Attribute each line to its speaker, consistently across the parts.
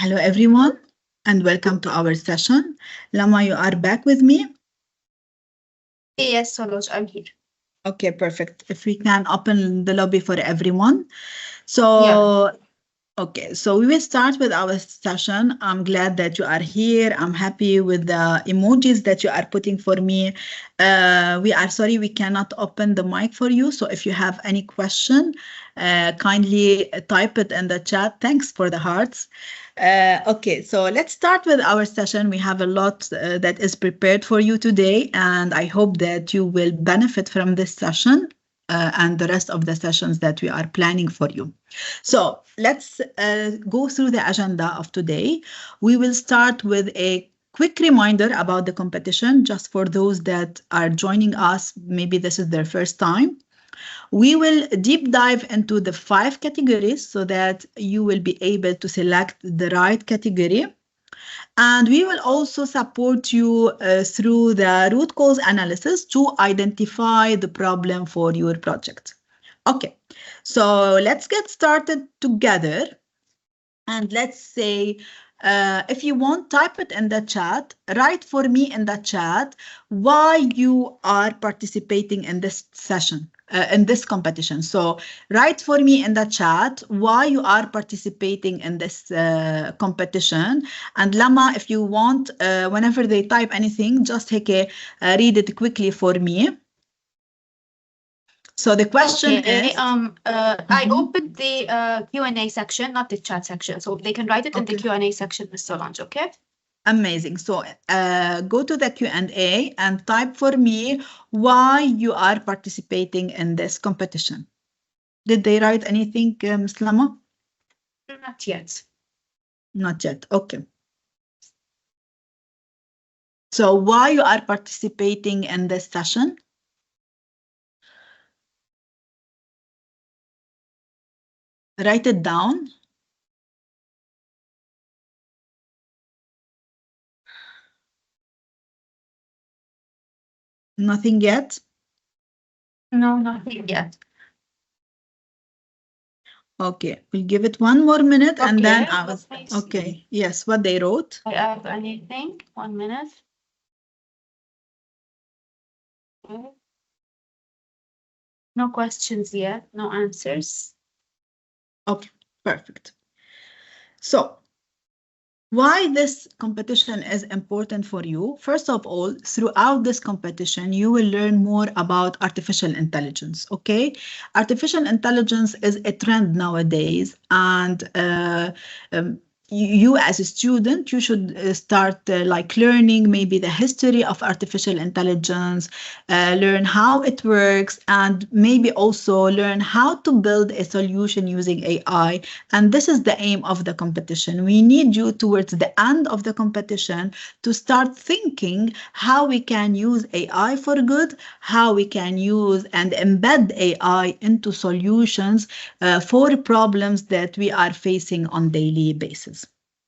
Speaker 1: Hello, everyone, and welcome to our session. Lama, you are back with me?
Speaker 2: Yes, Soloj, I'm here.
Speaker 1: Okay, perfect. If we can open the lobby for everyone.
Speaker 2: Yeah.
Speaker 1: Okay, so we will start with our session. I'm glad that you are here. I'm happy with the emojis that you are putting for me. We are sorry we cannot open the mic for you. So if you have any question, kindly type it in the chat. Thanks for the hearts. Okay, so let's start with our session. We have a lot that is prepared for you today, and I hope that you will benefit from this session and the rest of the sessions that we are planning for you. So let's go through the agenda of today. We will start with a quick reminder about the competition, just for those that are joining us. Maybe this is their first time. We will deep dive into the 5 categories so that you will be able to select the right category. And we will also support you through the root cause analysis to identify the problem for your project. Okay, so let's get started together. And let's say, if you want, type it in the chat. Write for me in the chat why you are participating in this session, in this competition. So write for me in the chat why you are participating in this competition. And Lama, if you want, whenever they type anything, just read it quickly for me. So the question is,
Speaker 2: I opened the Q&A section, not the chat section, so they can write it in the Q&A section, Ms. Solange, okay?
Speaker 1: Amazing. So go to the Q&A and type for me why you are participating in this competition. Did they write anything, Ms. Lama?
Speaker 2: Not yet.
Speaker 1: Not yet. Okay. So why you are participating in this session? Write it down. Nothing yet?
Speaker 2: No, nothing yet.
Speaker 1: Okay, we'll give it one more minute and then I was,
Speaker 2: Nice.
Speaker 1: okay, yes, what they wrote.
Speaker 2: I have anything, 1 minute. Okay. No questions yet, no answers.
Speaker 1: Okay, perfect. So why this competition is important for you? First of all, throughout this competition, you will learn more about artificial intelligence, okay? Artificial intelligence is a trend nowadays, and you as a student, you should start like learning maybe the history of artificial intelligence, learn how it works, and maybe also learn how to build a solution using AI. And this is the aim of the competition. We need you towards the end of the competition to start thinking how we can use AI for good, how we can use and embed AI into solutions for problems that we are facing on daily basis.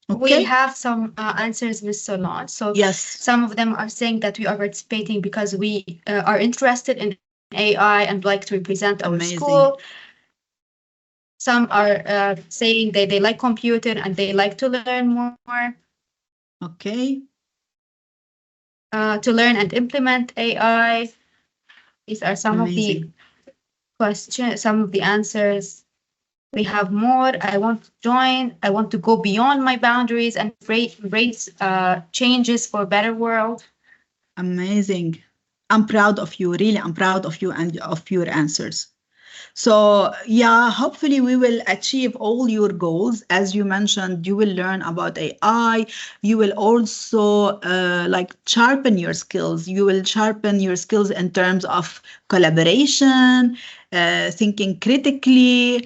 Speaker 1: Okay.
Speaker 2: We have some answers, Ms. Solange. So
Speaker 1: yes,
Speaker 2: some of them are saying that we are participating because we are interested in AI and like to represent our school. Some are saying they like computer and they like to learn more.
Speaker 1: Okay.
Speaker 2: To learn and implement AI. These are some of the questions, some of the answers. We have more. I want to join. I want to go beyond my boundaries and embrace changes for a better world.
Speaker 1: Amazing. I'm proud of you. Really, I'm proud of you and of your answers. So yeah, hopefully we will achieve all your goals. As you mentioned, you will learn about AI. You will also like sharpen your skills. You will sharpen your skills in terms of collaboration, thinking critically,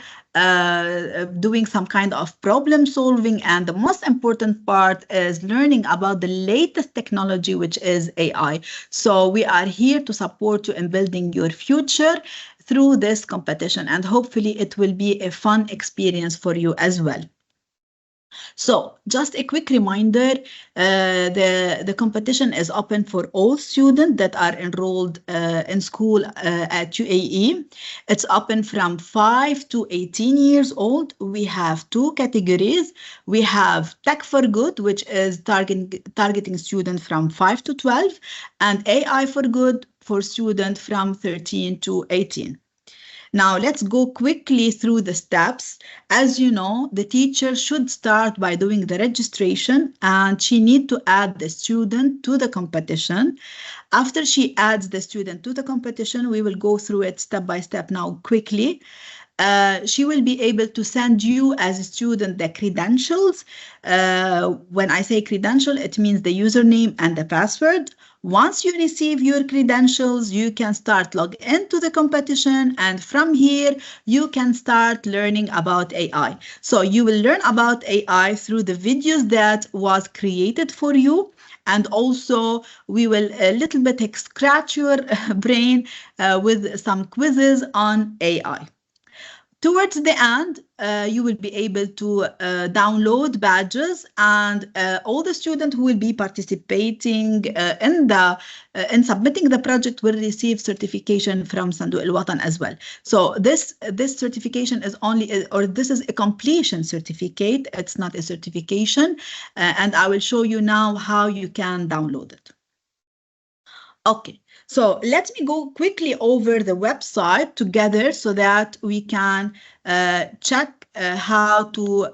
Speaker 1: doing some kind of problem solving. And the most important part is learning about the latest technology, which is AI. So we are here to support you in building your future through this competition, and hopefully it will be a fun experience for you as well. So just a quick reminder, the competition is open for all students that are enrolled in school at UAE. It's open from 5 to 18 years old. We have two categories. We have Tech for Good, which is targeting students from 5 to 12, and AI for Good for students from 13 to 18. Now let's go quickly through the steps. As you know, the teacher should start by doing the registration and she need to add the student to the competition. After she adds the student to the competition, we will go through it step by step now quickly. She will be able to send you as a student the credentials. When I say credential, it means the username and the password. Once you receive your credentials, you can start log into the competition, and from here you can start learning about AI. So you will learn about AI through the videos that was created for you, and also we will a little bit scratch your brain with some quizzes on AI. Towards the end, you will be able to download badges, and all the students who will be participating in submitting the project will receive certification from Sandu Al Watan as well. So this certification is only, or this is a completion certificate. It's not a certification, and I will show you now how you can download it. Okay, so let me go quickly over the website together so that we can check how to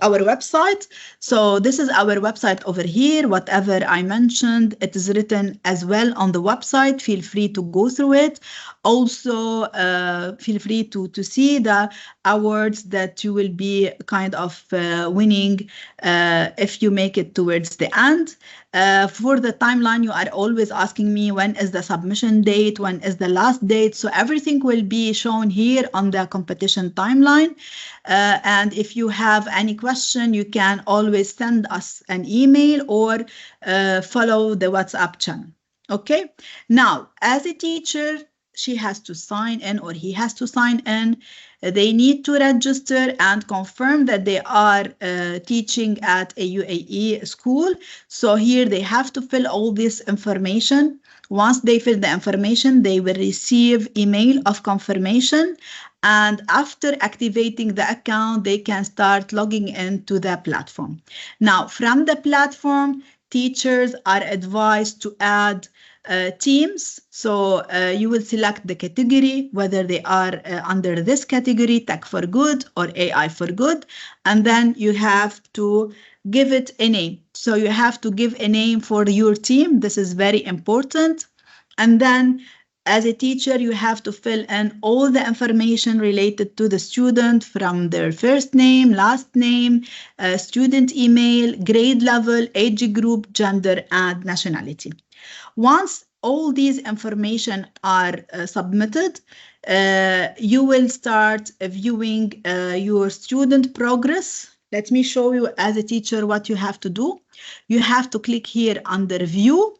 Speaker 1: our website. So this is our website over here. Whatever I mentioned, it is written as well on the website. Feel free to go through it. Also, feel free to see the awards that you will be kind of winning if you make it towards the end. For the timeline, you are always asking me when is the submission date, when is the last date. So everything will be shown here on the competition timeline. And if you have any question, you can always send us an email or follow the WhatsApp channel. Okay. Now, as a teacher, she has to sign in or he has to sign in. They need to register and confirm that they are teaching at a UAE school. So here they have to fill all this information. Once they fill the information, they will receive email of confirmation. And after activating the account, they can start logging into the platform. Now, from the platform, teachers are advised to add teams. So you will select the category, whether they are under this category, Tech for Good or AI for Good, and then you have to give it a name. So you have to give a name for your team. This is very important. And then as a teacher, you have to fill in all the information related to the student, from their first name, last name, student email, grade level, age group, gender, and nationality. Once all these information are submitted, you will start viewing your student progress. Let me show you as a teacher what you have to do. You have to click here under view.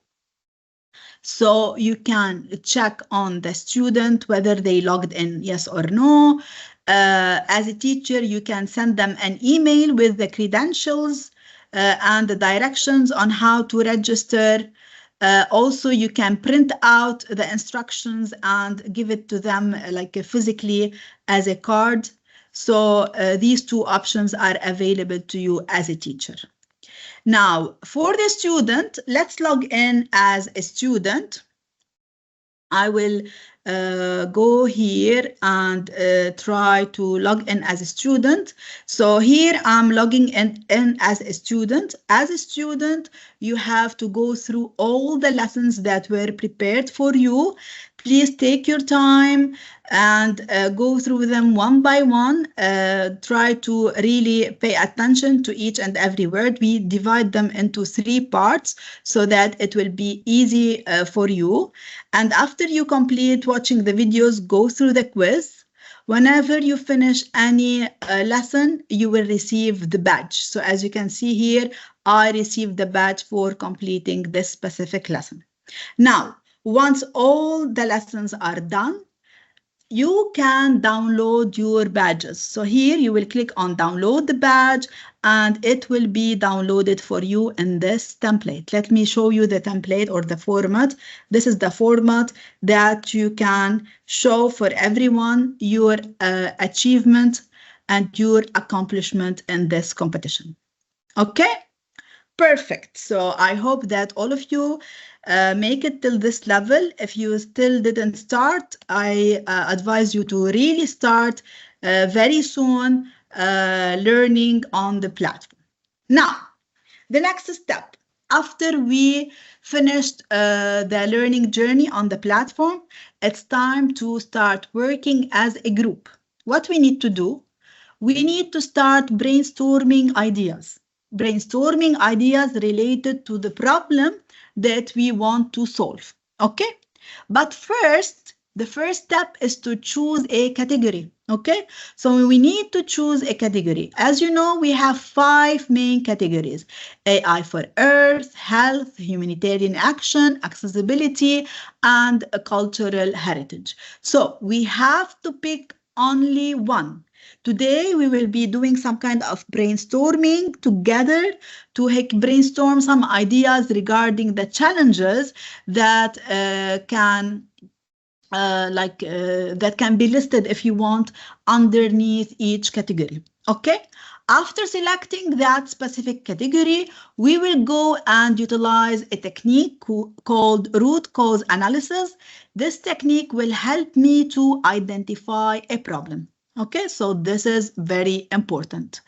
Speaker 1: So you can check on the student whether they logged in, yes or no. As a teacher, you can send them an email with the credentials and the directions on how to register. Also, you can print out the instructions and give it to them like physically as a card. So these two options are available to you as a teacher. Now, for the student, let's log in as a student. I will go here and try to log in as a student. So here I'm logging in as a student. As a student, you have to go through all the lessons that were prepared for you. Please take your time and go through them one by one. Try to really pay attention to each and every word. We divide them into 3 parts so that it will be easy for you. And after you complete watching the videos, go through the quiz. Whenever you finish any lesson, you will receive the badge. So as you can see here, I received the badge for completing this specific lesson. Now, once all the lessons are done, you can download your badges. So here you will click on download the badge and it will be downloaded for you in this template. Let me show you the template or the format. This is the format that you can show for everyone your achievement and your accomplishment in this competition. Okay? Perfect. So I hope that all of you make it till this level. If you still didn't start, I advise you to really start very soon learning on the platform. Now, the next step, after we finished the learning journey on the platform, it's time to start working as a group. What we need to do, we need to start brainstorming ideas. Brainstorming ideas related to the problem that we want to solve. Okay? But first, the first step is to choose a category. Okay? So we need to choose a category. As you know, we have 5 main categories: AI for Earth, health, humanitarian action, accessibility, and cultural heritage. So we have to pick only one. Today, we will be doing some kind of brainstorming together to brainstorm some ideas regarding the challenges that that can be listed, if you want, underneath each category. Okay? After selecting that specific category, we will go and utilize a technique called root cause analysis. This technique will help me to identify a problem. Okay, so this is very important.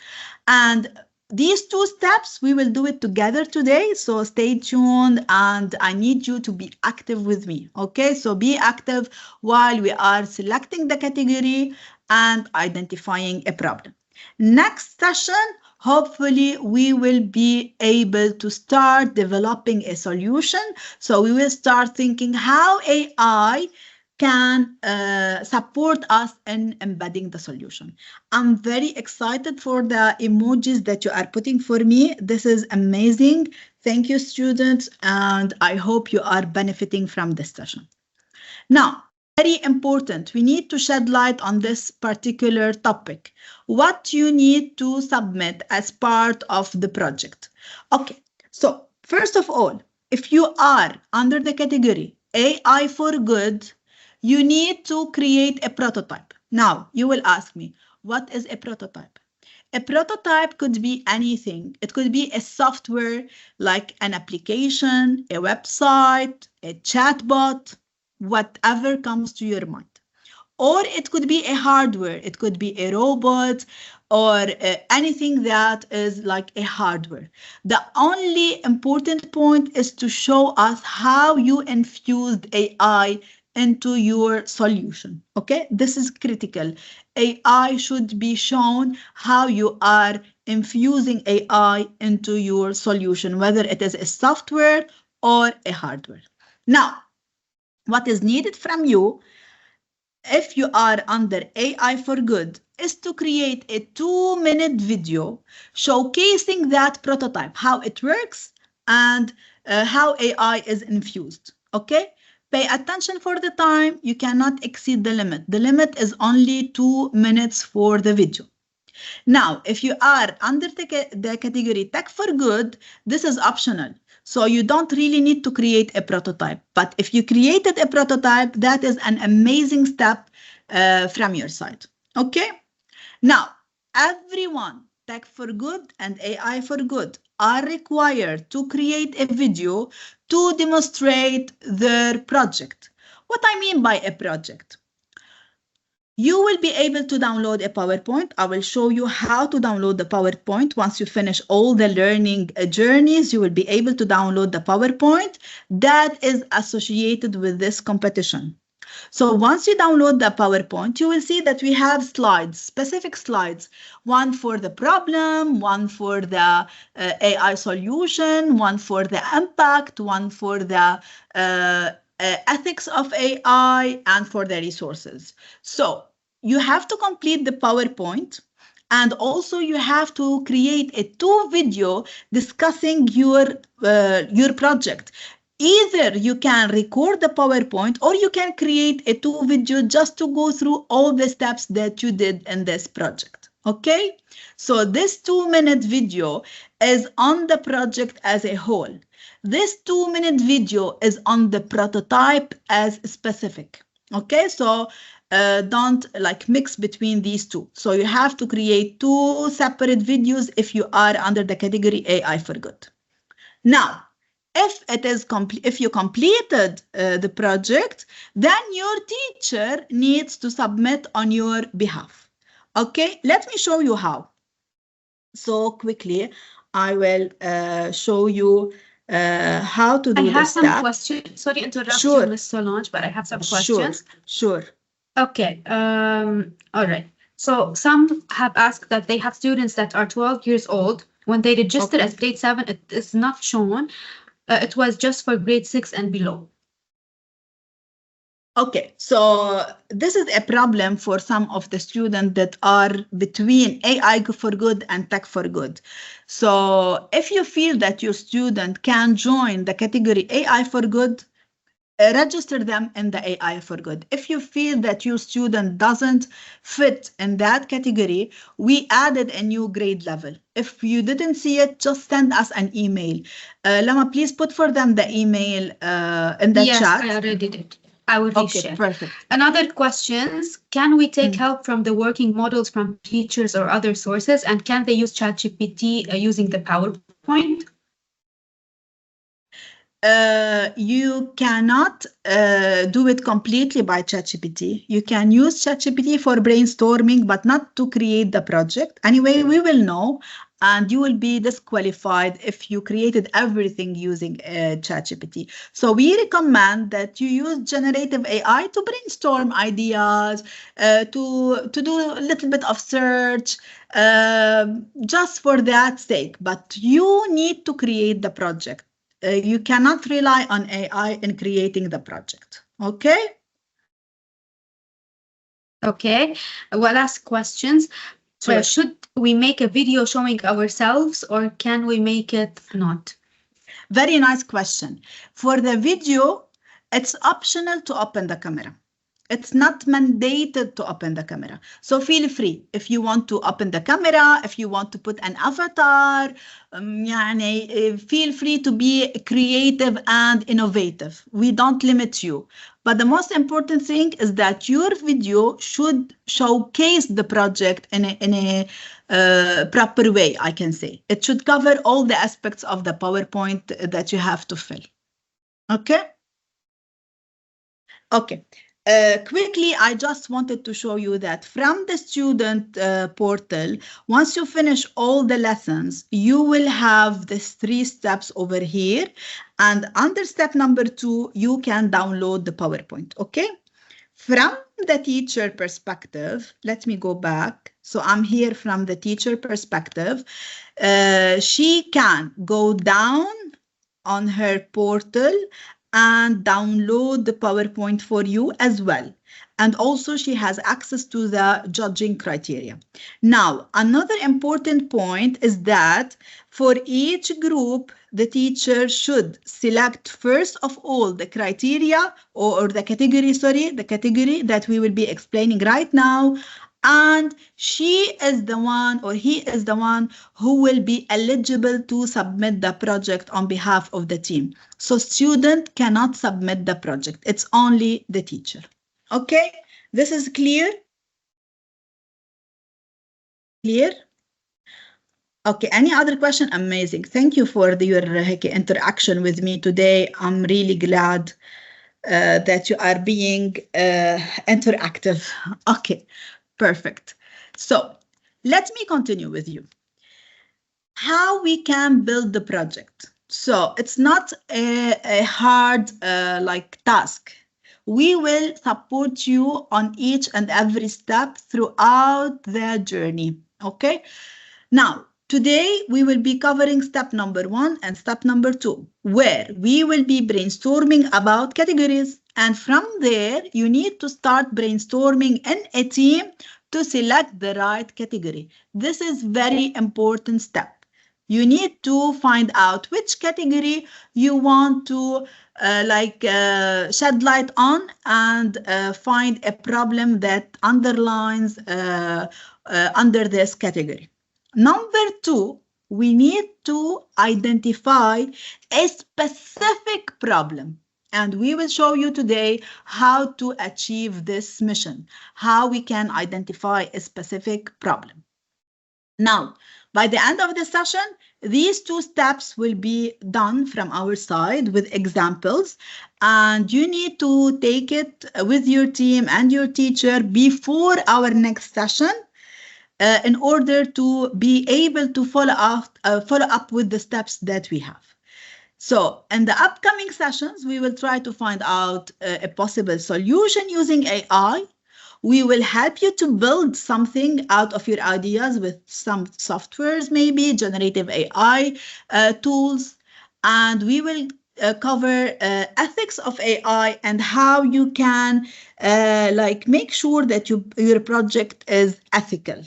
Speaker 1: And these 2 steps, we will do it together today. So stay tuned and I need you to be active with me. Okay, so be active while we are selecting the category and identifying a problem. Next session, hopefully we will be able to start developing a solution. So we will start thinking how AI can support us in embedding the solution. I'm very excited for the emojis that you are putting for me. This is amazing. Thank you, students, and I hope you are benefiting from this session. Now, very important, we need to shed light on this particular topic. What you need to submit as part of the project. Okay, so first of all, if you are under the category AI for Good, you need to create a prototype. Now, you will ask me, what is a prototype? A prototype could be anything. It could be a software like an application, a website, a chatbot, whatever comes to your mind. Or it could be a hardware. It could be a robot or anything that is like a hardware. The only important point is to show us how you infused AI into your solution. Okay, this is critical. AI should be shown how you are infusing AI into your solution, whether it is a software or a hardware. Now, what is needed from you, if you are under AI for Good, is to create a 2-minute video showcasing that prototype, how it works and how AI is infused. Okay? Pay attention for the time. You cannot exceed the limit. The limit is only 2 minutes for the video. Now, if you are under the category Tech for Good, this is optional. So you don't really need to create a prototype. But if you created a prototype, that is an amazing step from your side. Okay? Now, everyone, Tech for Good and AI for Good, are required to create a video to demonstrate their project. What I mean by a project? You will be able to download a PowerPoint. I will show you how to download the PowerPoint. Once you finish all the learning journeys, you will be able to download the PowerPoint that is associated with this competition. So once you download the PowerPoint, you will see that we have slides, specific slides, one for the problem, one for the AI solution, one for the impact, one for the ethics of AI, and for the resources. So you have to complete the PowerPoint, and also you have to create a 2 video discussing your project. Either you can record the PowerPoint or you can create a 2 video just to go through all the steps that you did in this project. Okay, so this 2-minute video is on the project as a whole. This 2-minute video is on the prototype as specific. Okay, so don't like mix between these two. So you have to create 2 separate videos if you are under the category AI for Good. Now, if you completed the project, then your teacher needs to submit on your behalf. Okay, let me show you how. So quickly, I will show you how to do this.
Speaker 2: I have some questions. Sorry to interrupt you, Ms. Solange, but I have some questions.
Speaker 1: Sure.
Speaker 2: Okay. All right. So some have asked that they have students that are 12 years old. When they register as grade 7, it is not shown. It was just for grade 6 and below.
Speaker 1: Okay, so this is a problem for some of the students that are between AI for Good and Tech for Good. So if you feel that your student can join the category AI for Good, register them in the AI for Good. If you feel that your student doesn't fit in that category, we added a new grade level. If you didn't see it, just send us an email. Lama, please put for them the email in the chat.
Speaker 2: Yes, I already did. I will reshare.
Speaker 1: Okay, perfect.
Speaker 2: Another questions, can we take help from the working models from teachers or other sources? And can they use ChatGPT using the PowerPoint?
Speaker 1: You cannot do it completely by ChatGPT. You can use ChatGPT for brainstorming, but not to create the project. Anyway, we will know, and you will be disqualified if you created everything using ChatGPT. So we recommend that you use generative AI to brainstorm ideas, to do a little bit of search, just for that sake. But you need to create the project. You cannot rely on AI in creating the project. Okay?
Speaker 2: Okay. Well, ask questions.
Speaker 1: Sure.
Speaker 2: Should we make a video showing ourselves or can we make it not?
Speaker 1: Very nice question. For the video, it's optional to open the camera. It's not mandated to open the camera. So feel free if you want to open the camera, if you want to put an avatar, feel free to be creative and innovative. We don't limit you. But the most important thing is that your video should showcase the project in a proper way, I can say. It should cover all the aspects of the PowerPoint that you have to fill. Okay? Okay. Quickly, I just wanted to show you that from the student portal, once you finish all the lessons, you will have these 3 steps over here. And under step number 2, you can download the PowerPoint, okay? From the teacher perspective, let me go back. So I'm here from the teacher perspective. She can go down on her portal and download the PowerPoint for you as well. And also she has access to the judging criteria. Now, another important point is that for each group, the teacher should select first of all the criteria or the category, the category that we will be explaining right now. And she is the one or he is the one who will be eligible to submit the project on behalf of the team. So student cannot submit the project. It's only the teacher. Okay, this is clear? Clear? Okay, any other question? Amazing. Thank you for your interaction with me today. I'm really glad that you are being interactive. Okay. Perfect. So let me continue with you. How we can build the project. So it's not a hard task. We will support you on each and every step throughout the journey. Okay. Now, today we will be covering step number 1 and step number 2, where we will be brainstorming about categories. And from there, you need to start brainstorming in a team to select the right category. This is very important step. You need to find out which category you want to shed light on and find a problem that underlines under this category. Number two, we need to identify a specific problem. And we will show you today how to achieve this mission, how we can identify a specific problem. Now, by the end of the session, these two steps will be done from our side with examples, and you need to take it with your team and your teacher before our next session in order to be able to follow up with the steps that we have. So in the upcoming sessions, we will try to find out a possible solution using AI. We will help you to build something out of your ideas with some softwares, maybe generative AI tools, and we will cover ethics of AI and how you can make sure that your project is ethical.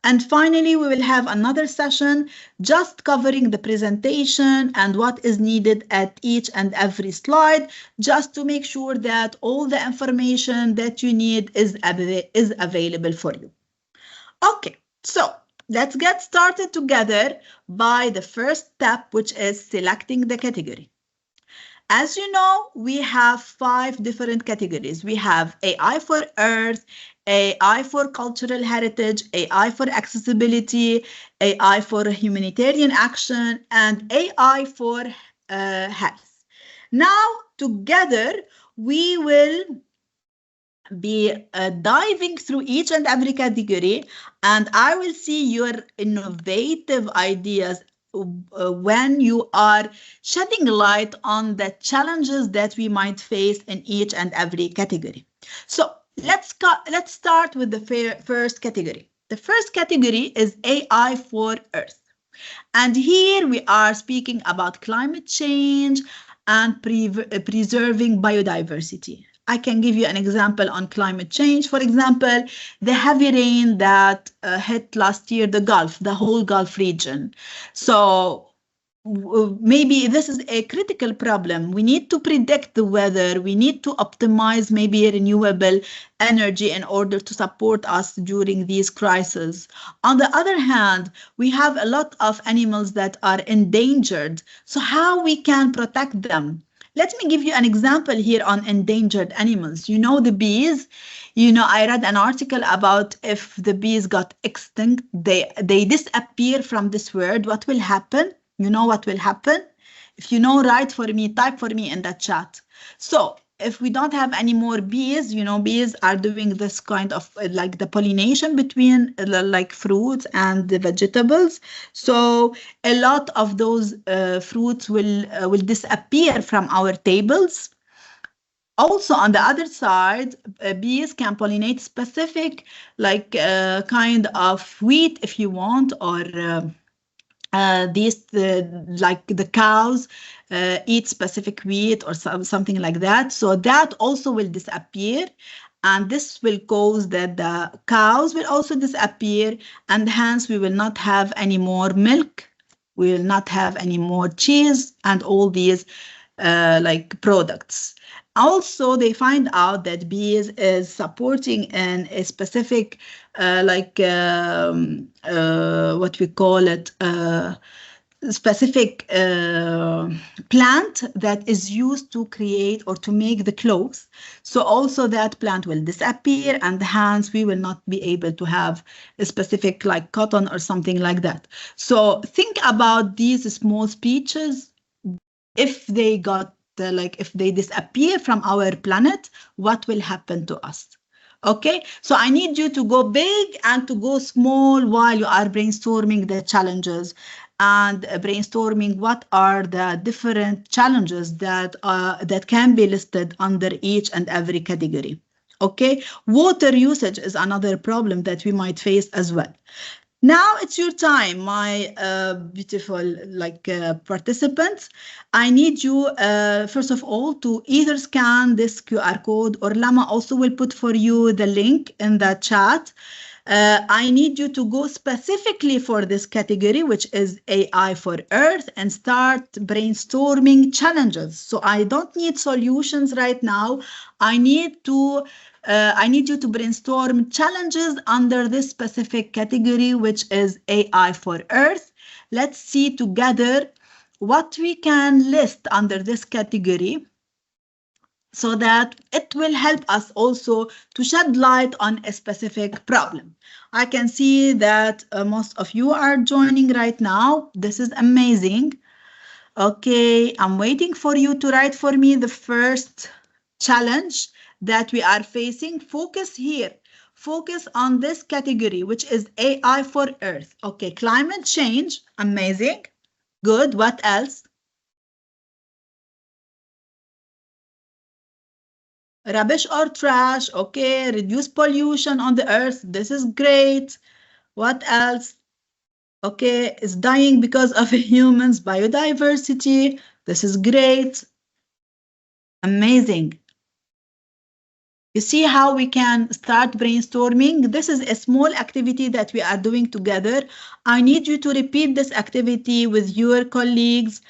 Speaker 1: And finally, we will have another session just covering the presentation and what is needed at each and every slide, just to make sure that all the information that you need is available for you. Okay, so let's get started together by the first step, which is selecting the category. As you know, we have 5 different categories. We have AI for Earth, AI for cultural heritage, AI for accessibility, AI for humanitarian action, and AI for health. Now, together, we will be diving through each and every category, and I will see your innovative ideas when you are shedding light on the challenges that we might face in each and every category. So let's start with the first category. The first category is AI for Earth. And here we are speaking about climate change and preserving biodiversity. I can give you an example on climate change. For example, the heavy rain that hit last year the whole Gulf region. So maybe this is a critical problem. We need to predict the weather. We need to optimize maybe renewable energy in order to support us during these crises. On the other hand, we have a lot of animals that are endangered. So how we can protect them? Let me give you an example here on endangered animals. You know the bees? I read an article about if the bees got extinct, they disappear from this world, what will happen? You know what will happen? If you know, write for me, type for me in the chat. So if we don't have any more bees, bees are doing this kind of like the pollination between fruits and the vegetables. So a lot of those fruits will disappear from our tables. Also, on the other side, bees can pollinate specific kind of wheat if you want, or the cows eat specific wheat or something like that. So that also will disappear. And this will cause that the cows will also disappear. And hence we will not have any more milk. We will not have any more cheese and all these products. Also, they find out that bees is supporting in a specific, what we call it, specific plant that is used to create or to make the clothes. So also that plant will disappear, and hence we will not be able to have a specific like cotton or something like that. So think about these small speeches. If they got if they disappear from our planet, what will happen to us? Okay, so I need you to go big and to go small while you are brainstorming the challenges and brainstorming what are the different challenges that can be listed under each and every category. Okay, water usage is another problem that we might face as well. Now it's your time, my beautiful participants. I need you, first of all, to either scan this QR code, or Lama also will put for you the link in the chat. I need you to go specifically for this category, which is AI for Earth, and start brainstorming challenges. So I don't need solutions right now. I need you to brainstorm challenges under this specific category, which is AI for Earth. Let's see together what we can list under this category, so that it will help us also to shed light on a specific problem. I can see that most of you are joining right now. This is amazing. Okay, I'm waiting for you to write for me the first challenge that we are facing. Focus here. Focus on this category, which is AI for Earth. Okay, climate change. Amazing. Good. What else? Rubbish or trash. Okay, reduce pollution on the earth. This is great. What else? Okay, it's dying because of humans. Biodiversity. This is great. Amazing. You see how we can start brainstorming? This is a small activity that we are doing together. I need you to repeat this activity with your colleagues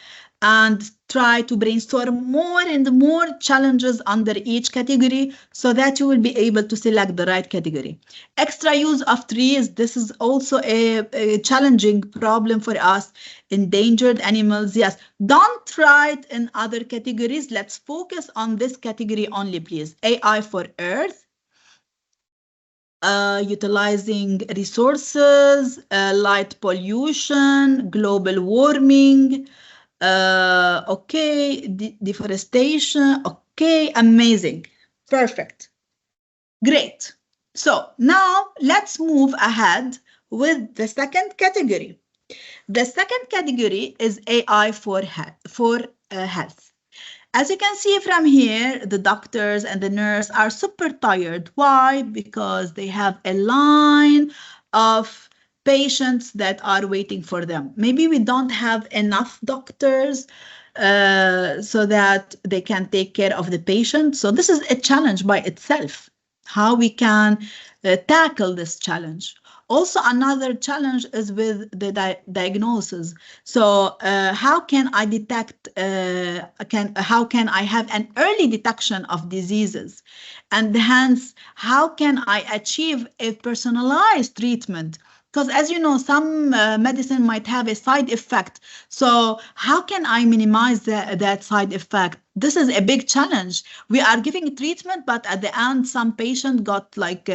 Speaker 1: and try to brainstorm more and more challenges under each category so that you will be able to select the right category. Extra use of trees. This is also a challenging problem for us. Endangered animals. Yes, don't write in other categories. Let's focus on this category only, please. AI for Earth. Utilizing resources, light pollution, global warming. Okay, deforestation. Okay, amazing. Perfect. Great. So now let's move ahead with the second category. The second category is AI for health. As you can see from here, the doctors and the nurse are super tired. Why? Because they have a line of patients that are waiting for them. Maybe we don't have enough doctors so that they can take care of the patient. So this is a challenge by itself, how we can tackle this challenge. Also, another challenge is with the diagnosis. So how can I detect, how can I have an early detection of diseases? And hence, how can I achieve a personalized treatment? Because as you know, some medicine might have a side effect. So how can I minimize that side effect? This is a big challenge. We are giving treatment, but at the end, some patient got like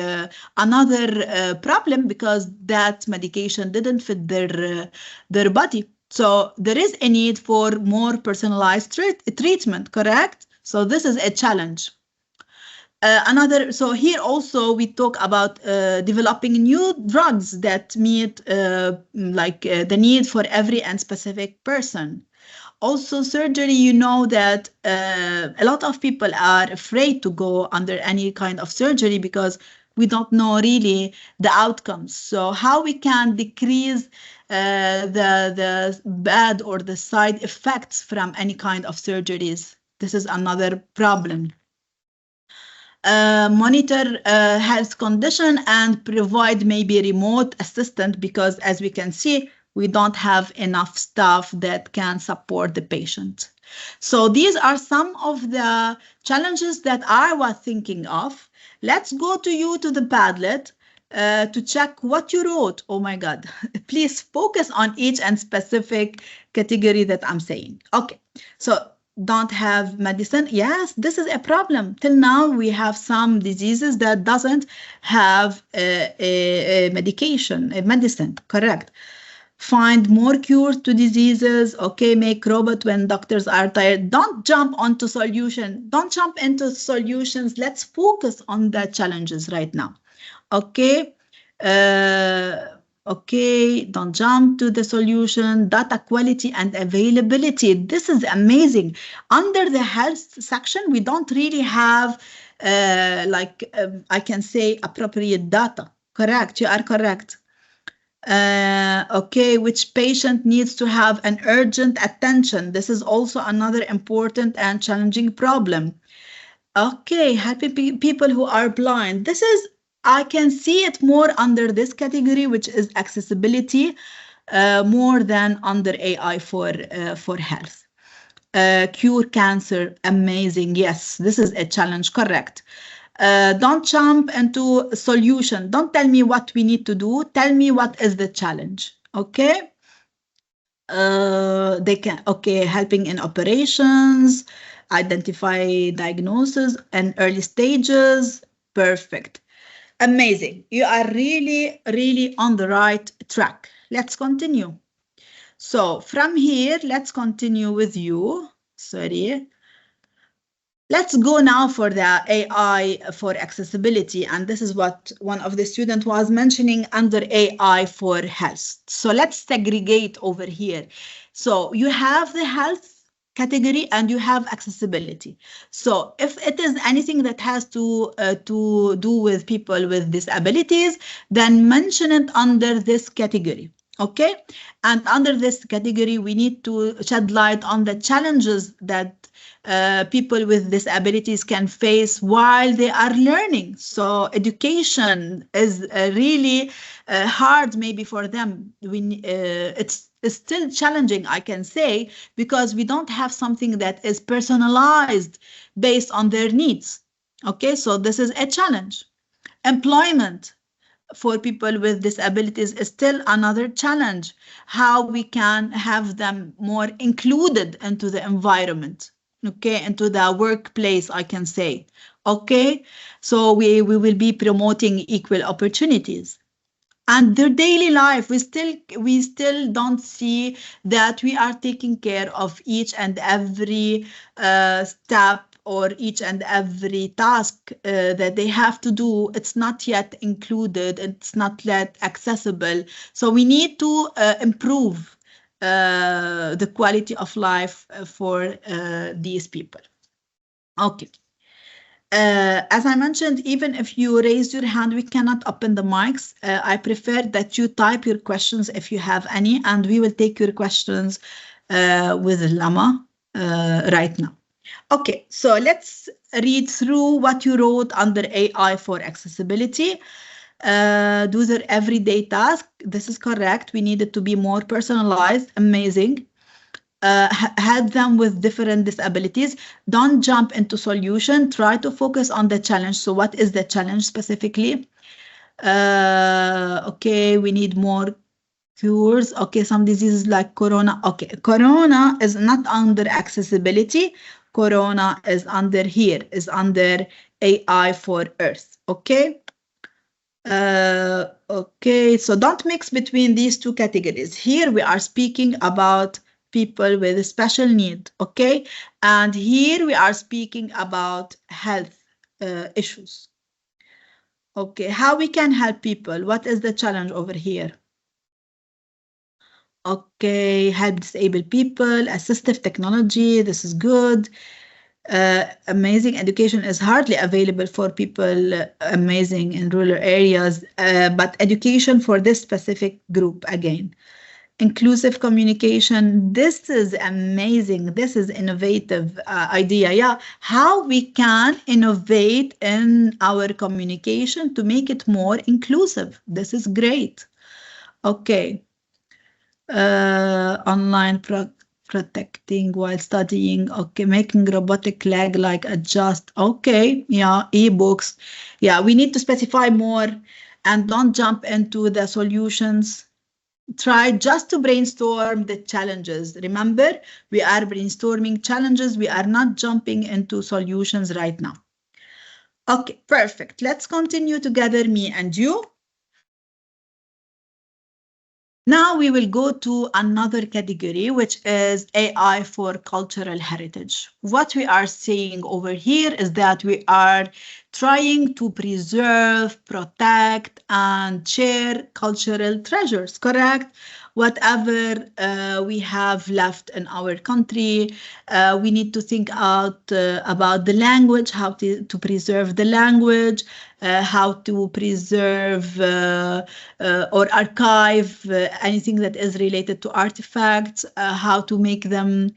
Speaker 1: another problem because that medication didn't fit their body. So there is a need for more personalized treatment, correct? So this is a challenge. So here also we talk about developing new drugs that meet the need for every and specific person. Also, surgery, you know that a lot of people are afraid to go under any kind of surgery because we don't know really the outcomes. So how we can decrease the bad or the side effects from any kind of surgeries. This is another problem. Monitor health condition and provide maybe remote assistant, because as we can see, we don't have enough staff that can support the patient. So these are some of the challenges that I was thinking of. Let's go to you to the Padlet to check what you wrote. Oh my God, please focus on each and specific category that I'm saying. Okay, so don't have medicine. Yes, this is a problem. Till now, we have some diseases that doesn't have a medication, a medicine, correct. Find more cures to diseases. Okay, make robot when doctors are tired. Don't jump onto solution. Don't jump into solutions. Let's focus on the challenges right now. Okay. Okay, don't jump to the solution. Data quality and availability. This is amazing. Under the health section, we don't really have I can say appropriate data. Correct, you are correct. Okay, which patient needs to have an urgent attention. This is also another important and challenging problem. Okay, helping people who are blind. This is, I can see it more under this category, which is accessibility, more than under AI for health. Cure cancer, amazing. Yes, this is a challenge, correct. Don't jump into solution. Don't tell me what we need to do. Tell me what is the challenge. Okay. They can, okay, helping in operations, identify diagnosis and early stages. Perfect. Amazing. You are really, really on the right track. Let's continue. So from here, let's continue with you. Sorry. Let's go now for the AI for accessibility. And this is what one of the students was mentioning under AI for health. So let's segregate over here. So you have the health category and you have accessibility. So if it is anything that has to do with people with disabilities, then mention it under this category. Okay, and under this category, we need to shed light on the challenges that people with disabilities can face while they are learning. So education is really hard maybe for them. It's still challenging, I can say, because we don't have something that is personalized based on their needs. Okay, so this is a challenge. Employment for people with disabilities is still another challenge. How we can have them more included into the environment, okay, into the workplace, I can say. Okay, so we will be promoting equal opportunities. And their daily life, we still don't see that we are taking care of each and every step or each and every task that they have to do. It's not yet included. It's not yet accessible. So we need to improve the quality of life for these people. Okay. As I mentioned, even if you raise your hand, we cannot open the mics. I prefer that you type your questions if you have any, and we will take your questions with Lama right now. Okay, so let's read through what you wrote under AI for accessibility. Do their everyday task. This is correct. We need it to be more personalized. Amazing. Help them with different disabilities. Don't jump into solution. Try to focus on the challenge. So what is the challenge specifically? Okay, we need more cures. Okay, some diseases like corona. Okay, corona is not under accessibility. Corona is under here, is under AI for Earth. Okay. Okay, so don't mix between these two categories. Here we are speaking about people with special need, okay? And here we are speaking about health issues. Okay, how we can help people? What is the challenge over here? Okay, help disabled people, assistive technology, this is good. Amazing education is hardly available for people amazing in rural areas, but education for this specific group again. Inclusive communication, this is amazing. This is innovative idea. Yeah, how we can innovate in our communication to make it more inclusive. This is great. Okay. Online protecting while studying. Okay, making robotic leg like adjust. Okay, yeah, ebooks. Yeah, we need to specify more and don't jump into the solutions. Try just to brainstorm the challenges. Remember, we are brainstorming challenges. We are not jumping into solutions right now. Okay, perfect. Let's continue together, me and you. Now we will go to another category, which is AI for cultural heritage. What we are saying over here is that we are trying to preserve, protect, and share cultural treasures, correct? Whatever we have left in our country, we need to think out about the language, how to preserve the language, how to preserve or archive anything that is related to artifacts, how to make them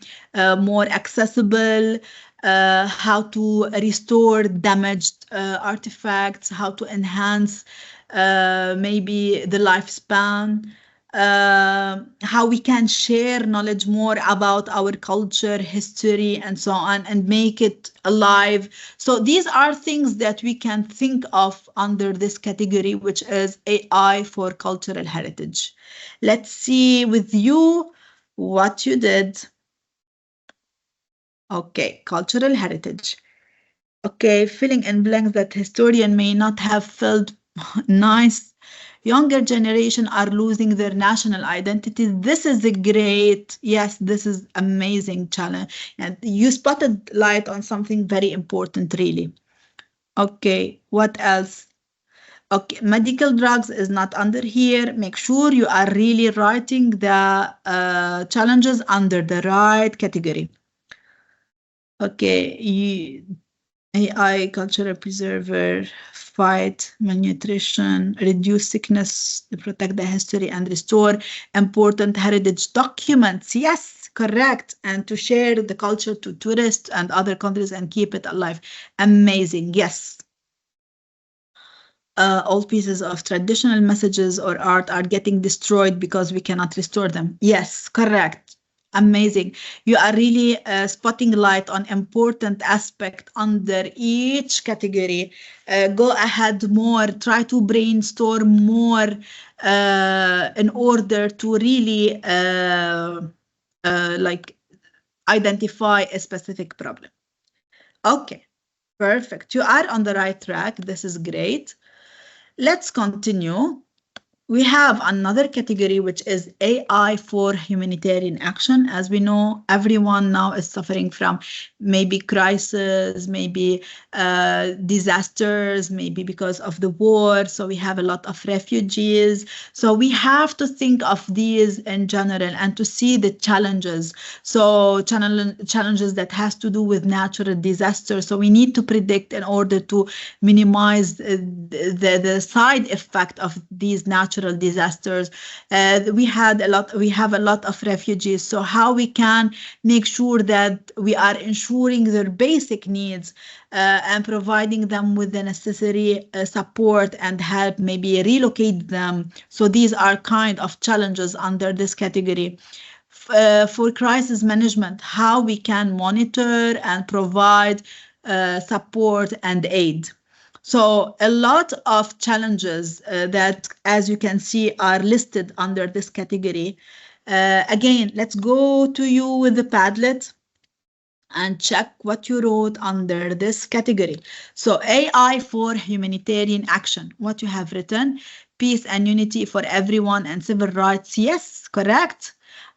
Speaker 1: more accessible, how to restore damaged artifacts, how to enhance maybe the lifespan, how we can share knowledge more about our culture, history, and so on, and make it alive. So these are things that we can think of under this category, which is AI for cultural heritage. Let's see with you what you did. Okay, cultural heritage. Okay, filling in blanks that historian may not have filled. Nice. Younger generation are losing their national identity. This is a great, yes, this is amazing challenge. And you spotted light on something very important, really. Okay, what else? Okay, medical drugs is not under here. Make sure you are really writing the challenges under the right category. Okay, AI, cultural preserver, fight malnutrition, reduce sickness, protect the history, and restore important heritage documents. Yes, correct. And to share the culture to tourists and other countries and keep it alive. Amazing. Yes. All pieces of traditional messages or art are getting destroyed because we cannot restore them. Yes, correct. Amazing. You are really spotting light on important aspect under each category. Go ahead more, try to brainstorm more in order to really like identify a specific problem. Okay, perfect. You are on the right track. This is great. Let's continue. We have another category, which is AI for humanitarian action. As we know, everyone now is suffering from maybe crisis, maybe disasters, maybe because of the war. So we have a lot of refugees. So we have to think of these in general and to see the challenges. So challenges that has to do with natural disasters. So we need to predict in order to minimize the side effect of these natural disasters. We have a lot of refugees. So how we can make sure that we are ensuring their basic needs and providing them with the necessary support and help, maybe relocate them. So these are kind of challenges under this category. For crisis management, how we can monitor and provide support and aid. So a lot of challenges that, as you can see, are listed under this category. Again, let's go to you with the Padlet and check what you wrote under this category. So AI for humanitarian action, what you have written, peace and unity for everyone and civil rights. Yes, correct.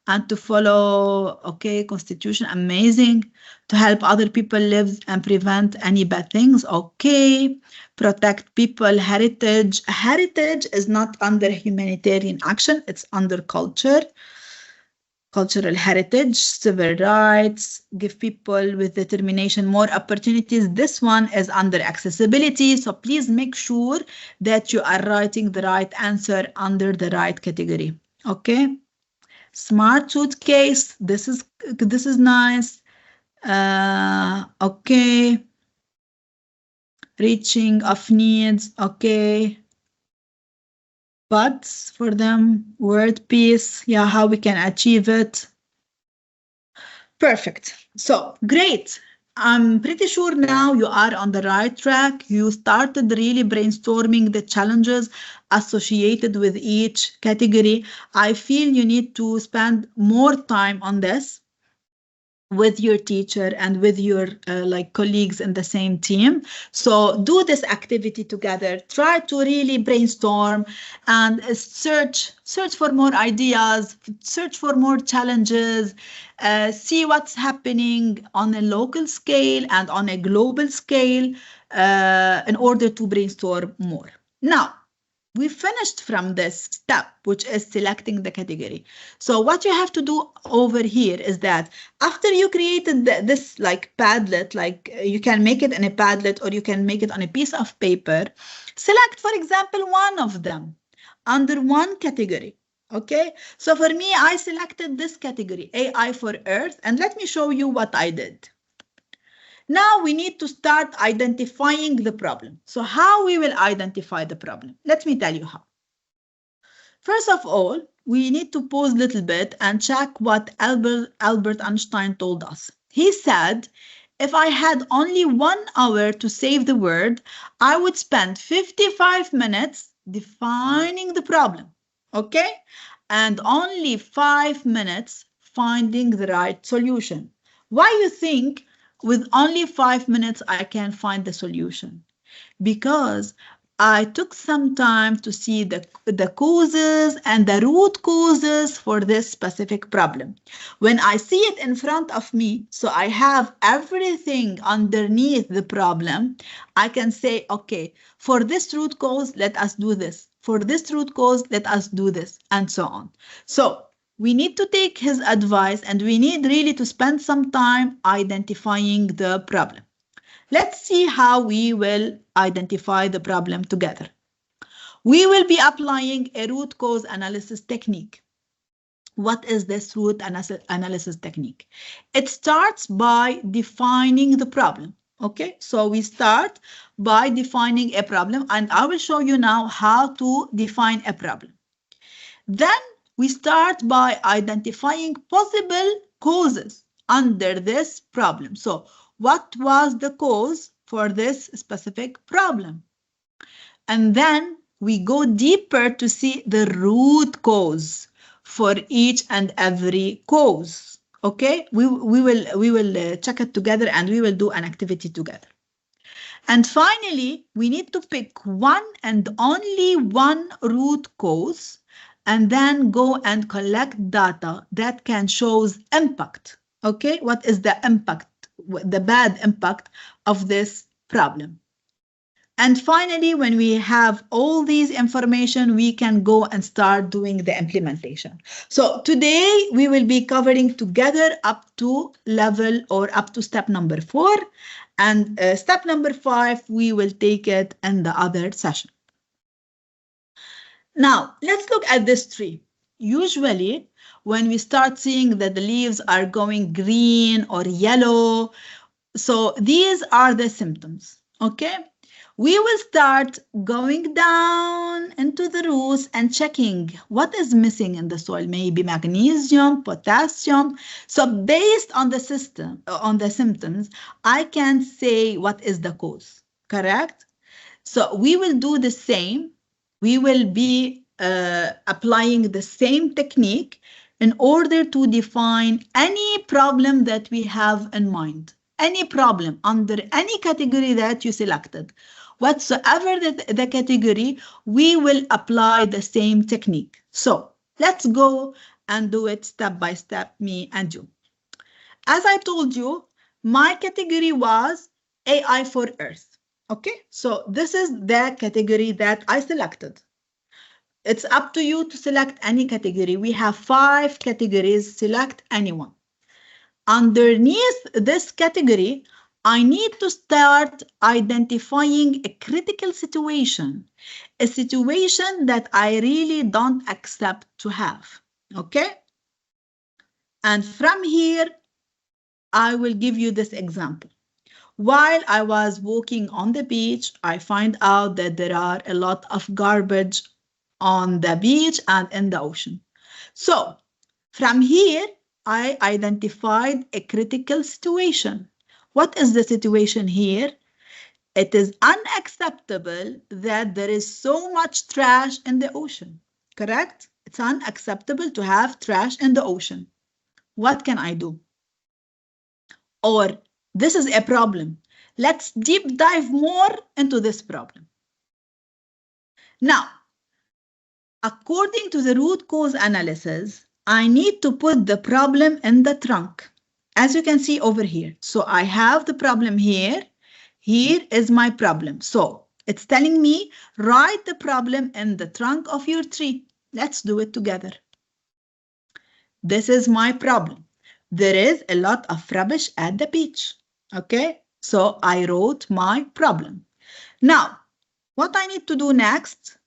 Speaker 1: And to follow, okay, constitution, amazing. To help other people live and prevent any bad things, okay. Protect people, heritage. Heritage is not under humanitarian action, it's under culture. Cultural heritage, civil rights, give people with determination more opportunities. This one is under accessibility. So please make sure that you are writing the right answer under the right category. Okay. Smart suitcase. This is nice. Okay. Reaching of needs. Okay. But for them, word peace. Yeah, how we can achieve it. Perfect. So great. I'm pretty sure now you are on the right track. You started really brainstorming the challenges associated with each category. I feel you need to spend more time on this with your teacher and with your like colleagues in the same team. So do this activity together. Try to really brainstorm and search for more ideas, search for more challenges, see what's happening on a local scale and on a global scale in order to brainstorm more. Now, we finished from this step, which is selecting the category. So what you have to do over here is that after you created this like Padlet, like you can make it in a Padlet or you can make it on a piece of paper, select, for example, one of them under one category. Okay, so for me, I selected this category, AI for Earth, and let me show you what I did. Now we need to start identifying the problem. So how we will identify the problem? Let me tell you how. First of all, we need to pause a little bit and check what Albert Einstein told us. He said, if I had only 1 hour to save the world, I would spend 55 minutes defining the problem, okay? And only 5 minutes finding the right solution. Why you think with only 5 minutes I can find the solution? Because I took some time to see the causes and the root causes for this specific problem. When I see it in front of me, so I have everything underneath the problem, I can say, okay, for this root cause, let us do this. For this root cause, let us do this, and so on. So we need to take his advice and we need really to spend some time identifying the problem. Let's see how we will identify the problem together. We will be applying a root cause analysis technique. What is this root analysis technique? It starts by defining the problem. Okay, so we start by defining a problem, and I will show you now how to define a problem. Then we start by identifying possible causes under this problem. So what was the cause for this specific problem? And then we go deeper to see the root cause for each and every cause. Okay, we will check it together and we will do an activity together. And finally, we need to pick one and only one root cause and then go and collect data that can show impact. Okay, what is the impact, the bad impact of this problem? And finally, when we have all these information, we can go and start doing the implementation. So today we will be covering together up to level or up to step number 4. And step number 5, we will take it in the other session. Now, let's look at this tree. Usually, when we start seeing that the leaves are going green or yellow, so these are the symptoms, okay? We will start going down into the roots and checking what is missing in the soil, maybe magnesium, potassium. So based on the system, on the symptoms, I can say what is the cause, correct? So we will do the same. We will be applying the same technique in order to define any problem that we have in mind. Any problem under any category that you selected. Whatsoever the category, we will apply the same technique. So let's go and do it step by step, me and you. As I told you, my category was AI for Earth. Okay, so this is the category that I selected. It's up to you to select any category. We have 5 categories, select anyone. Underneath this category, I need to start identifying a critical situation, a situation that I really don't accept to have, okay? And from here, I will give you this example. While I was walking on the beach, I find out that there are a lot of garbage on the beach and in the ocean. So from here, I identified a critical situation. What is the situation here? It is unacceptable that there is so much trash in the ocean, correct? It's unacceptable to have trash in the ocean. What can I do? Or this is a problem. Let's deep dive more into this problem. Now, according to the root cause analysis, I need to put the problem in the trunk. As you can see over here. So I have the problem here. Here is my problem. So it's telling me, write the problem in the trunk of your tree. Let's do it together. This is my problem. There is a lot of rubbish at the beach. Okay, so I wrote my problem. Now, what I need to do next?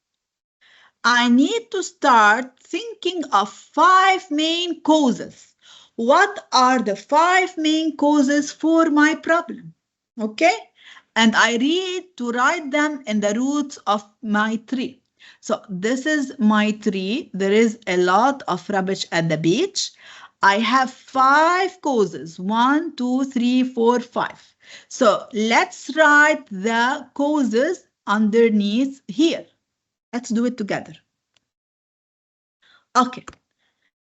Speaker 1: I need to start thinking of 5 main causes. What are the 5 main causes for my problem? Okay? And I need to write them in the roots of my tree. So this is my tree. There is a lot of rubbish at the beach. I have 5 causes. 1, 2, 3, 4, 5. So let's write the causes underneath here. Let's do it together. Okay.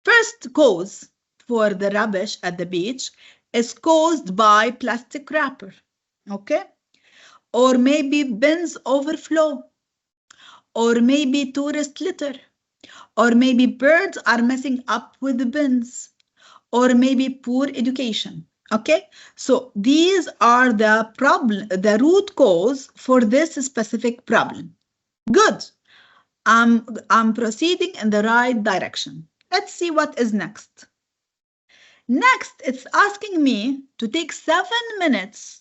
Speaker 1: First cause for the rubbish at the beach is caused by plastic wrapper. Okay? Or maybe bins overflow, or maybe tourist litter, or maybe birds are messing up with the bins, or maybe poor education. Okay, so these are the root cause for this specific problem. Good. I'm proceeding in the right direction. Let's see what is next. Next, it's asking me to take 7 minutes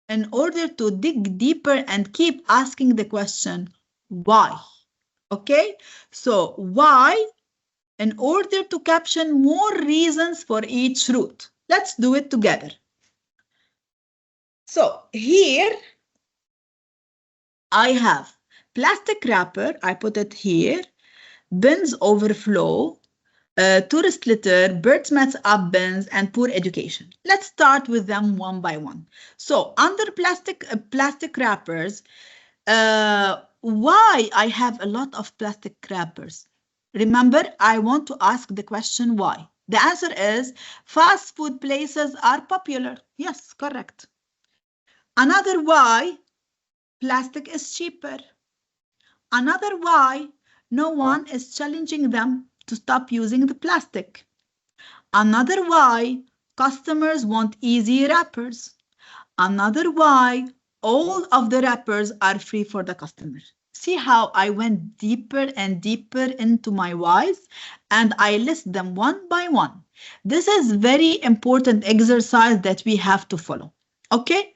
Speaker 1: in order to dig deeper and keep asking the question, why? Okay, so why, in order to caption more reasons for each route. Let's do it together. So here I have plastic wrapper, I put it here, bins overflow, tourist litter, birds mess up bins, and poor education. Let's start with them one by one. So under plastic wrappers, why I have a lot of plastic wrappers? Remember, I want to ask the question why. The answer is fast food places are popular. Yes, correct. Another why, plastic is cheaper. Another why, no one is challenging them to stop using the plastic. Another why, customers want easy wrappers. Another why, all of the wrappers are free for the customer. See how I went deeper and deeper into my whys and I list them one by one. This is very important exercise that we have to follow. Okay?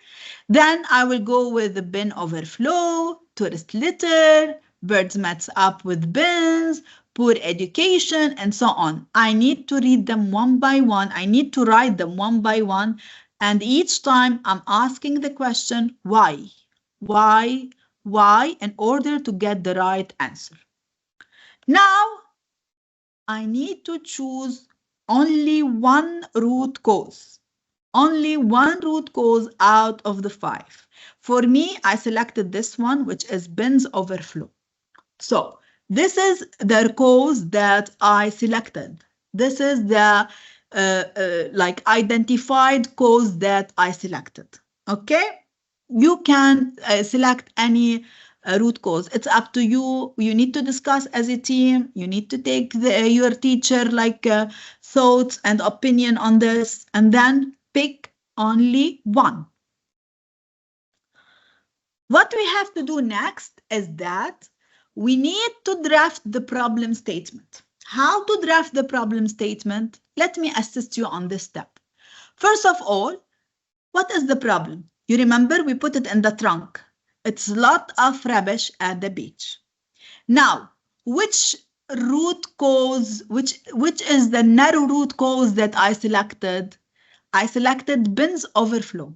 Speaker 1: Then I will go with the bin overflow, tourist litter, birds mess up with bins, poor education, and so on. I need to read them one by one. I need to write them one by one. And each time I'm asking the question, why? Why? Why? In order to get the right answer. Now, I need to choose only one root cause. Only one root cause out of the 5. For me, I selected this one, which is bins overflow. So this is the cause that I selected. This is the like identified cause that I selected. Okay, you can select any root cause. It's up to you. You need to discuss as a team. You need to take your teacher like thoughts and opinion on this, and then pick only one. What we have to do next is that we need to draft the problem statement. How to draft the problem statement? Let me assist you on this step. First of all, what is the problem? You remember we put it in the trunk. It's a lot of rubbish at the beach. Now, which root cause, which is the narrow root cause that I selected? I selected bins overflow.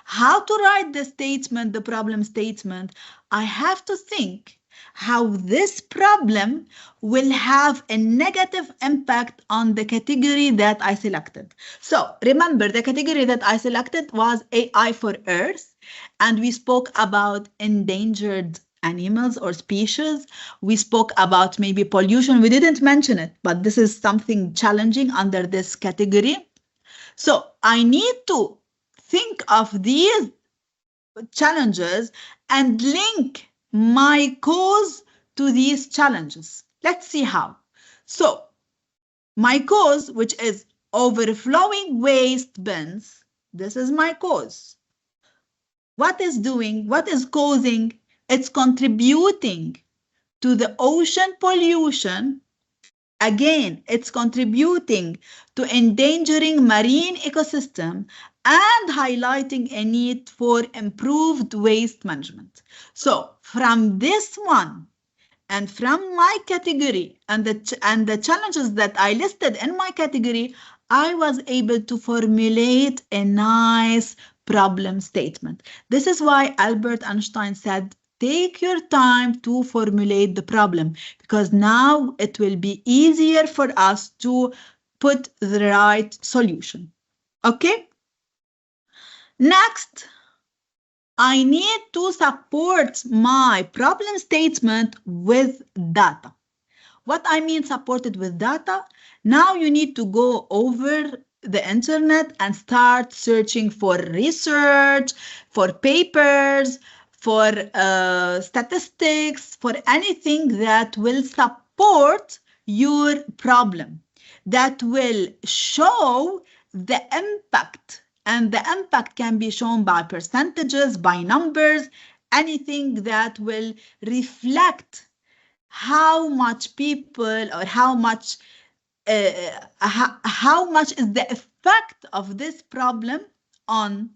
Speaker 1: How to write the statement, the problem statement? I have to think how this problem will have a negative impact on the category that I selected. So remember, the category that I selected was AI for Earth, and we spoke about endangered animals or species. We spoke about maybe pollution. We didn't mention it, but this is something challenging under this category. So I need to think of these challenges and link my cause to these challenges. Let's see how. So my cause, which is overflowing waste bins, this is my cause. What is doing? What is causing? It's contributing to the ocean pollution. Again, it's contributing to endangering marine ecosystem and highlighting a need for improved waste management. So from this one and from my category and the challenges that I listed in my category, I was able to formulate a nice problem statement. This is why Albert Einstein said, take your time to formulate the problem, because now it will be easier for us to put the right solution. Okay? Next, I need to support my problem statement with data. What I mean supported with data, now you need to go over the internet and start searching for research, for papers, for statistics, for anything that will support your problem, that will show the impact. And the impact can be shown by percentages, by numbers, anything that will reflect how much people or how much is the effect of this problem on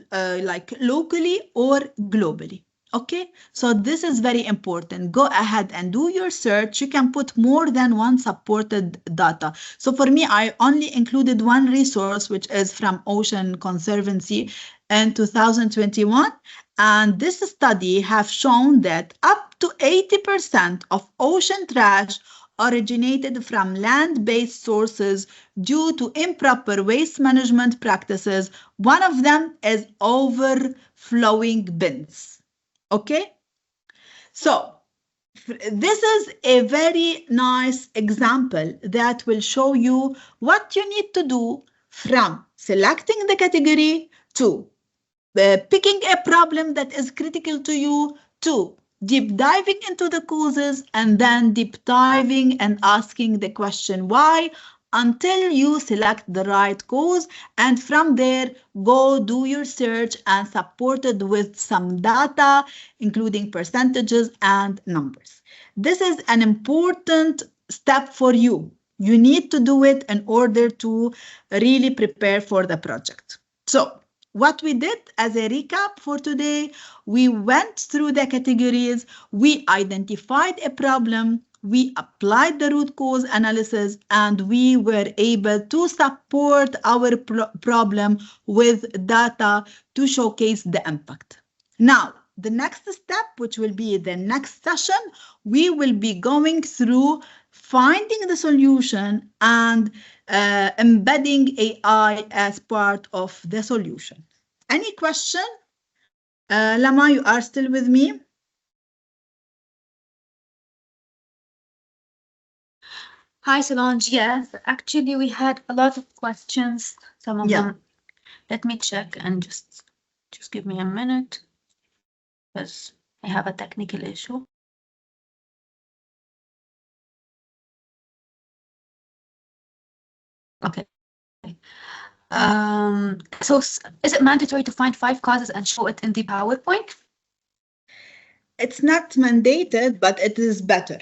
Speaker 1: like locally or globally. Okay, so this is very important. Go ahead and do your search. You can put more than one supported data. So for me, I only included one resource, which is from Ocean Conservancy in 2021. And this study have shown that up to 80% of ocean trash originated from land-based sources due to improper waste management practices. One of them is overflowing bins. Okay, so this is a very nice example that will show you what you need to do from selecting the category to picking a problem that is critical to you, to deep diving into the causes, and then deep diving and asking the question why, until you select the right cause, and from there go do your search and support it with some data, including percentages and numbers. This is an important step for you. You need to do it in order to really prepare for the project. So what we did as a recap for today, we went through the categories, we identified a problem, we applied the root cause analysis, and we were able to support our problem with data to showcase the impact. Now, the next step, which will be the next session, we will be going through finding the solution and embedding AI as part of the solution. Any question? Lama, you are still with me?
Speaker 2: Hi, Solange. Yes, actually, we had a lot of questions. Some of them. Let me check and just give me a minute, because I have a technical issue. Okay. So is it mandatory to find 5 causes and show it in the PowerPoint?
Speaker 1: It's not mandated, but it is better.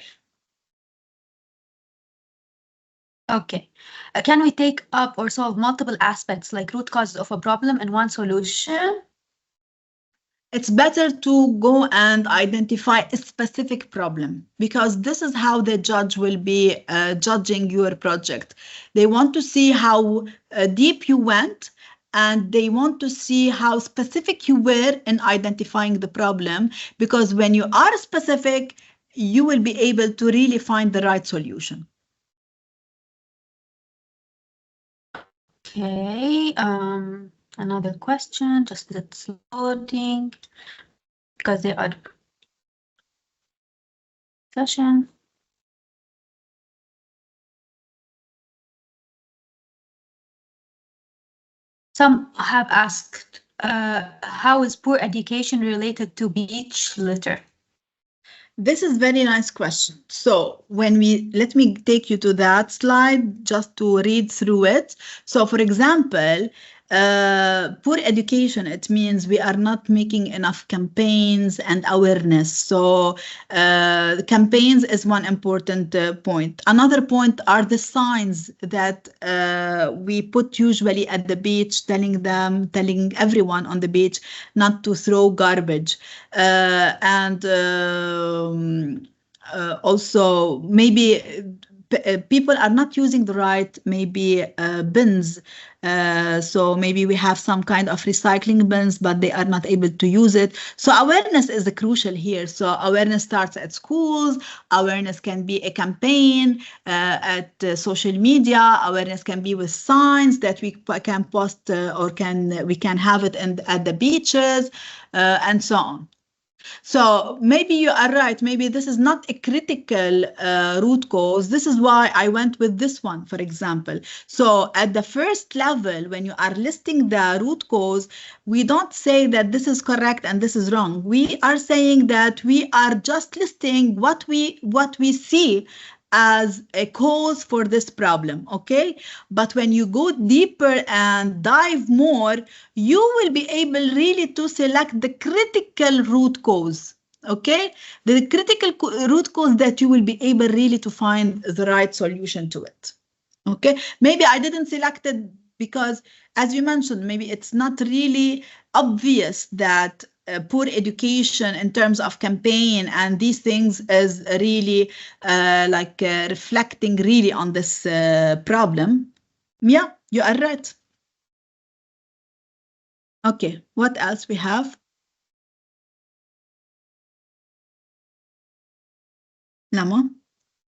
Speaker 2: Okay. Can we take up or solve multiple aspects like root causes of a problem in one solution?
Speaker 1: It's better to go and identify a specific problem, because this is how the judge will be judging your project. They want to see how deep you went, and they want to see how specific you were in identifying the problem, because when you are specific, you will be able to really find the right solution.
Speaker 2: Okay, another question, just it's loading because they are session. Some have asked, how is poor education related to beach litter?
Speaker 1: This is very nice question. So let me take you to that slide just to read through it. So for example, poor education, it means we are not making enough campaigns and awareness. So campaigns is one important point. Another point are the signs that we put usually at the beach, telling everyone on the beach not to throw garbage. And also maybe people are not using the right maybe bins. So maybe we have some kind of recycling bins, but they are not able to use it. So awareness is the crucial here. So awareness starts at schools. Awareness can be a campaign at social media. Awareness can be with signs that we can post or we can have it at the beaches and so on. So maybe you are right. Maybe this is not a critical root cause. This is why I went with this one, for example. So at the first level, when you are listing the root cause, we don't say that this is correct and this is wrong. We are saying that we are just listing what we see as a cause for this problem, okay? But when you go deeper and dive more, you will be able really to select the critical root cause, okay? The critical root cause that you will be able really to find the right solution to it, okay? Maybe I didn't select it because, as you mentioned, maybe it's not really obvious that poor education in terms of campaign and these things is really reflecting really on this problem. Yeah, you are right. Okay, what else we have? Lama?